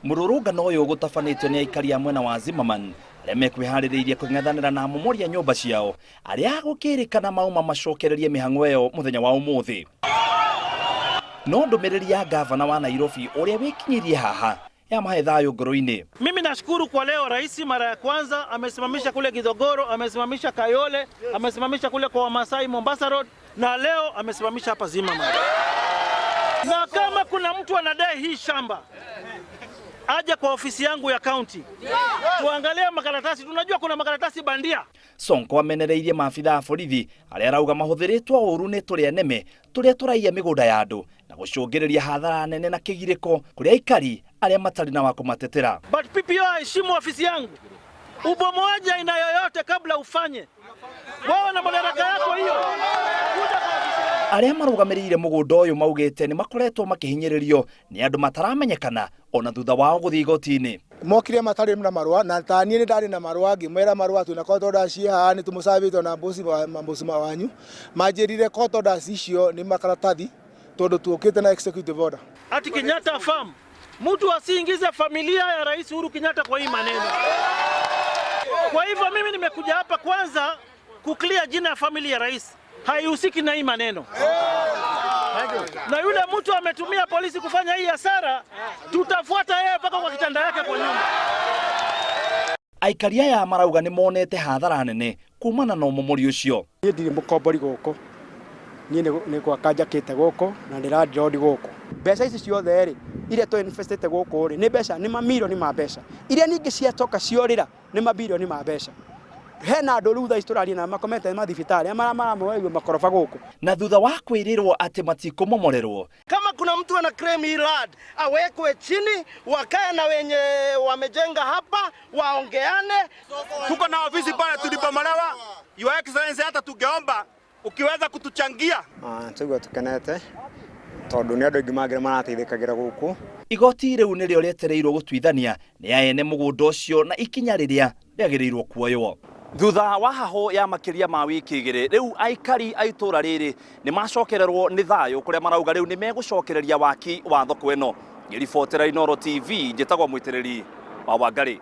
Mururungano uyu ugutabanitio ni aikari a mwena wa Zimmerman aria mekwihariirie kung'ethanira na Umomori a nyumba ciao aria gukirikana mauma macokererie mihang'o iyo muthenya wa umuthi. No ndumiriri ya Ngabana wa Nairobi uria wikinyirie haha ya mahe thayo ngoro-ini. Mimi nashukuru kwa leo rais mara ya kwanza amesimamisha kule Githogoro, amesimamisha Kayole, amesimamisha kule kwa Wamasai Mombasa Road, na leo amesimamisha hapa Zimmerman. Na kama kuna mtu anadai hii shamba, aje kwa ofisi yangu ya county. Tuangalie makaratasi, tunajua kuna makaratasi bandia. Sonko amenereirie maafitha a borithi aria arauga mahuthiritwo uru ni turia neme turia turaiya migunda ya andu na gucungiriria hathara nene na kigiriko kuri aikari aria matari na wa kumatetera. But PPO heshimu ofisi yangu. Ubomoaji aina yoyote kabla ufanye. Wao na madaraka yako hiyo. Aria marugamirire mugunda uyu maugite ni makoretwo makihinyiririo ni andu mataramenyekana ona thutha wao guthii igoti-ini. Mokire matari na marua na tani ni ndari na marua ngimwera marua tu na kotoda cia ni tumusabito na mbosi wanyu majirire kotoda icio ni makaratathi tondu tuokite na executive order. Ati Kenyatta farm mtu asiingize familia ya Rais Uhuru Kenyatta kwa hii maneno. Kwa hivyo mimi nimekuja hapa kwanza kuclear jina ya familia ya rais. Haihusiki na hii maneno. Na yule mtu ametumia polisi kufanya hii hasara, tutafuata yeye mpaka kwa kitanda yake kwa nyumba. Aikari aya marauga ni monete hathara nene kumana na Umomori ucio. Ni ndiri mukombori guku. Ni kwa kajakite guku na ndiradi guku. Mbeca ici ciothe ri iria to investite guku ri ni mbeca ni mamilioni ma mbeca. Iria ningi ciatoka ciorira ni mabilioni ma mbeca. Hena ndorutha istorari na makomete mathibitari maramoeyo makorofa guku. Na thutha wa kwirirwo ati matikumomorerwo, kama kuna mtu ana claim hii land awekwe chini, wakae na wenye wamejenga hapa waongeane. Tuko na ofisi pale tulipomolewa, Your Excellency, hata tungeomba ukiweza kutuchangia. Tugo tukenete tondu ni andu ingi magire marateithikagira guku. Igoti riu ni ryo rietereirwo gutwithania ni aene mugunda ucio na ikinya riria riagiriirwo kuoywo. Thutha wa haho ya makiria ma wiki igiri, riu aikari a itura riri ni macokererwo ni thayo kuria marauga riu ni megucokereria waki wa thoko ino. Ngiribotera Inooro TV, njitagwo mwitiriri wa Wangari.